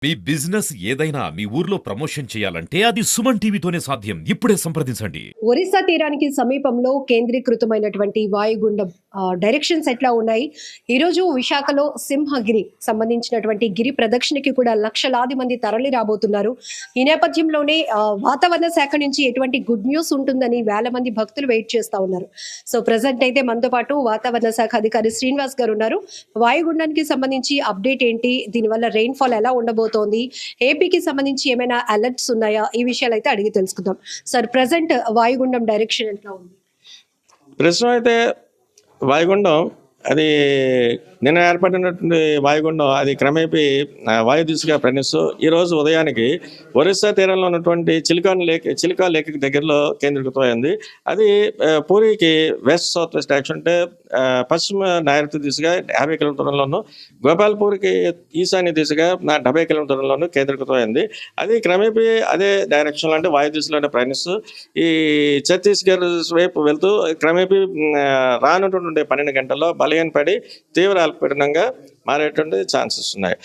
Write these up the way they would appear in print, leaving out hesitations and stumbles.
మీ business ఏదైనా మీ ఊర్లో promotion చేయాలంటే అది సుమన్ టీవీతోనే సాధ్యం. ఇప్పుడే సంప్రదించండి. ఒరిస్సా తీరానికి సమీపంలో కేంద్రీకృతమైనటువంటి వాయుగుండం డైరెక్షన్స్ ఎట్లా ఉన్నాయి? ఈరోజు విశాఖలో సింహగిరి సంబంధించినటువంటి గిరి ప్రదక్షిణకి కూడా లక్షలాది మంది తరలి రాబోతున్నారు. ఈ నేపథ్యంలోనే వాతావరణ శాఖ నుంచి ఎటువంటి గుడ్ న్యూస్ ఉంటుందని వేల మంది భక్తులు వెయిట్ చేస్తా ఉన్నారు. సో ప్రజెంట్ అయితే మనతో పాటు వాతావరణ శాఖ అధికారి శ్రీనివాస్ గారు ఉన్నారు. వాయుగుండానికి సంబంధించి అప్డేట్ ఏంటి, దీనివల్ల రెయిన్ ఫాల్ ఎలా ఉండబోతోంది, ఏపీకి సంబంధించి ఏమైనా అలర్ట్స్ ఉన్నాయా, ఈ విషయాలు అయితే అడిగి తెలుసుకుందాం. సార్, ప్రజెంట్ వాయుగుండం డైరెక్షన్ ఎట్లా ఉంది? ప్రస్తుతం అయితే వాయుగుండం అది నిన్న ఏర్పడినటువంటి వాయుగుండం అది క్రమేపీ వాయు దిశగా ప్రయాణిస్తూ ఈరోజు ఉదయానికి ఒరిస్సా తీరంలో ఉన్నటువంటి చిలికా లేక్ దగ్గరలో కేంద్రీకృతమైంది. అది పూరికి వెస్ట్ సౌత్ వెస్ట్ యాక్షన్ అంటే పశ్చిమ నైరుతి దిశగా 50 కిలోమీటర్ల దూరంలోను, గోపాల్పూర్కి ఈశాన్య దిశగా 70 కిలోమీటర్ల దూరంలోను కేంద్రీకృతమైంది. అది క్రమేపీ అదే డైరెక్షన్లో అంటే వాయు దిశలోనే ప్రయాణిస్తూ ఈ ఛత్తీస్గఢ్ వైపు వెళ్తూ క్రమేపీ రానున్నటువంటి 12 గంటల్లో బలహీన పడి తీవ్ర అల్పపీడనంగా మారేటువంటి ఛాన్సెస్ ఉన్నాయి.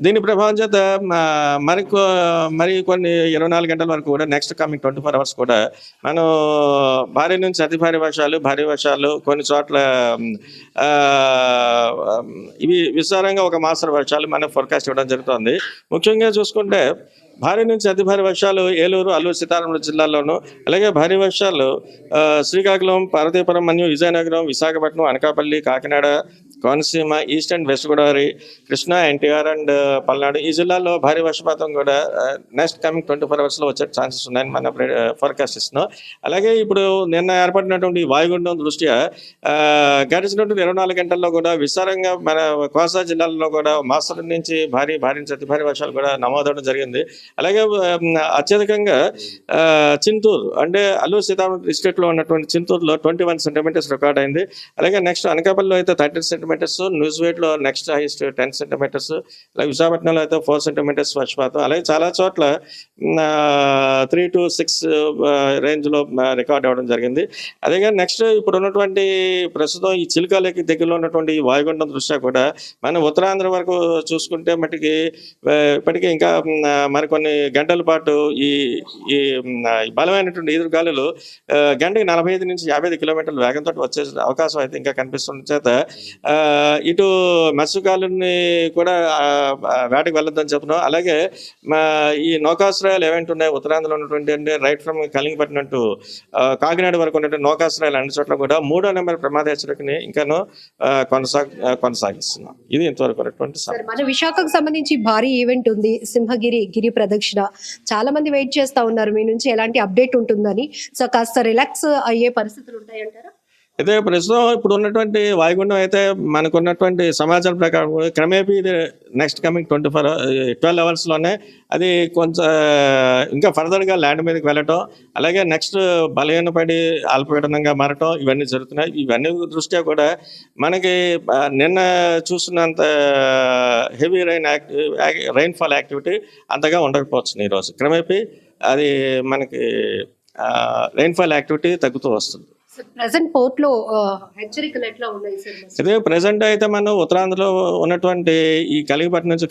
దీని ప్రభావం చేత మరి కొన్ని 24 గంటల వరకు కూడా నెక్స్ట్ కమింగ్ 24 అవర్స్ కూడా మనం భారీ నుంచి అతి భారీ వర్షాలు కొన్ని చోట్ల ఇవి విస్తారంగా ఒక మాసర వర్షాలు మనం ఫోర్కాస్ట్ ఇవ్వడం జరుగుతుంది. ముఖ్యంగా చూసుకుంటే భారీ నుంచి అతి భారీ వర్షాలు ఏలూరు, అల్లూరు సీతారామరాజు జిల్లాల్లోనూ, అలాగే భారీ వర్షాలు శ్రీకాకుళం, పార్వతీపురం మరియు Vizianagaram, Visakhapatnam, Anakapalli, Kakinada, Konaseema, east and west Godavari, Krishna, NTR and Palnadu ఈ జిల్లాల్లో భారీ వర్షపాతం కూడా నెక్స్ట్ కమింగ్ 24 అవర్స్లో వచ్చే ఛాన్సెస్ ఉన్నాయని మనం ఫోర్కాస్ట్ ఇస్తున్నాం. అలాగే ఇప్పుడు నిన్న ఏర్పడినటువంటి వాయుగుండం దృష్ట్యా గడిచినటువంటి 24 గంటల్లో కూడా విస్తారంగా మన కోస్తా జిల్లాల్లో కూడా మోస్తరు నుంచి భారీ నుంచి అతి భారీ వర్షాలు కూడా నమోదవడం జరిగింది. అలాగే అత్యధికంగా చింతూరు అంటే అల్లూరు సీతారామరాజు డిస్ట్రిక్ట్లో ఉన్నటువంటి చింతూరులో 21 సెంటీమీటర్స్ రికార్డ్ అయింది. అలాగే నెక్స్ట్ అనకాపల్లిలో అయితే 30 సెంటీమీటర్స్, న్యూజివేడ్లో నెక్స్ట్ హైయెస్ట్ 10 సెంటీమీటర్స్, అలాగే విశాఖపట్నంలో అయితే 4 సెంటీమీటర్స్ వర్షపాతం, అలాగే చాలా చోట్ల 3 to 6 రేంజ్లో రికార్డ్ అవ్వడం జరిగింది. అదే కానీ నెక్స్ట్ ఇప్పుడు ఉన్నటువంటి ప్రస్తుతం ఈ చిలుకా లేక్ దగ్గరలో ఉన్నటువంటి ఈ వాయుగుండం దృష్ట్యా కూడా మనం ఉత్తరాంధ్ర వరకు చూసుకుంటే మటుకి ఇప్పటికీ ఇంకా మరికొన్ని గంటల పాటు ఈ బలమైనటువంటి ఎదురుగాలులు గంటకి 45 నుంచి 55 కిలోమీటర్ల వేగంతో వచ్చే అవకాశం అయితే ఇంకా కనిపిస్తున్న చేత ఇటు మత్స్యకారుల్ని కూడా వేటకు వెళ్ళొద్దని చెప్తున్నాం. అలాగే ఈ నౌకాశ్రయాలు ఏవైతే ఉన్నాయి ఉత్తరాంధ్రలో ఉన్నటువంటి అంటే right from Kalingapatnam to Kakinada వరకు ఉన్నటువంటి నౌకాశ్రయాలు అన్ని చోట్ల కూడా 3వ నెంబర్ ప్రమాద హెచ్చరికని ఇంకాను కొనసాగిస్తున్నాం. ఇది ఇంతవరకు మన విశాఖకు సంబంధించి భారీ ఈవెంట్ ఉంది, సింహగిరి గిరి ప్రదక్షిణ. చాలా మంది వెయిట్ చేస్తా ఉన్నారు మీ నుంచి ఎలాంటి అప్డేట్ ఉంటుందని. సో కాస్త రిలాక్స్ అయ్యే పరిస్థితులు ఉంటాయంటారా? అయితే ప్రస్తుతం ఇప్పుడు ఉన్నటువంటి వాయుగుండం అయితే మనకున్నటువంటి సమాచారం ప్రకారం క్రమేపీ ఇది నెక్స్ట్ కమింగ్ 12 అవర్స్లోనే అది కొంచెం ఇంకా ఫర్దర్గా ల్యాండ్ మీదకి వెళ్ళటం, అలాగే నెక్స్ట్ బలహీనపడి అల్పపీడనంగా మారటం ఇవన్నీ జరుగుతున్నాయి. ఇవన్నీ దృష్ట్యా కూడా మనకి నిన్న చూస్తున్నంత హెవీ రైన్ఫాల్ యాక్టివిటీ అంతగా ఉండకపోవచ్చు. ఈరోజు క్రమేపీ అది మనకి రైన్ఫాల్ యాక్టివిటీ తగ్గుతూ వస్తుంది. ఇదే ప్రెసెంట్ అయితే మనం ఉత్తరాంధ్రలో ఉన్నటువంటి ఈ కలింగపట్నం నుంచి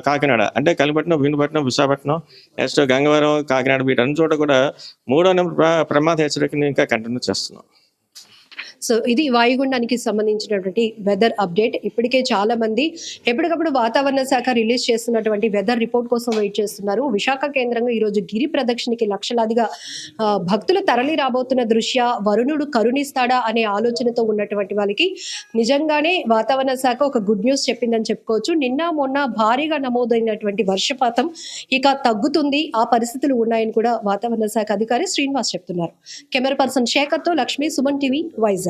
కాకినాడ అంటే కలింగపట్నం, భీమపట్నం, విశాఖపట్నం, నెక్స్ట్ గంగవరం, కాకినాడ వీటన్ని చోట కూడా 3వ నెంబర్ ప్రమాద హెచ్చరికని ఇంకా కంటిన్యూ చేస్తున్నాం. సో ఇది వాయుగుండానికి సంబంధించినటువంటి వెదర్ అప్డేట్. ఇప్పటికే చాలా మంది ఎప్పటికప్పుడు వాతావరణ శాఖ రిలీజ్ చేస్తున్నటువంటి వెదర్ రిపోర్ట్ కోసం వెయిట్ చేస్తున్నారు. విశాఖ కేంద్రంగా ఈరోజు గిరి ప్రదక్షిణకి లక్షలాదిగా భక్తులు తరలి రాబోతున్న దృష్ట్యా వరుణుడు కరుణిస్తాడా అనే ఆలోచనతో ఉన్నటువంటి వాళ్ళకి నిజంగానే వాతావరణ శాఖ ఒక గుడ్ న్యూస్ చెప్పిందని చెప్పుకోవచ్చు. నిన్న మొన్న భారీగా నమోదైనటువంటి వర్షపాతం ఇక తగ్గుతుంది, ఆ పరిస్థితులు ఉన్నాయని కూడా వాతావరణ శాఖ అధికారి శ్రీనివాస్ చెప్తున్నారు. కెమెరా పర్సన్ శేఖర్తో లక్ష్మి, సుమన్ టీవీ, వైజాగ్.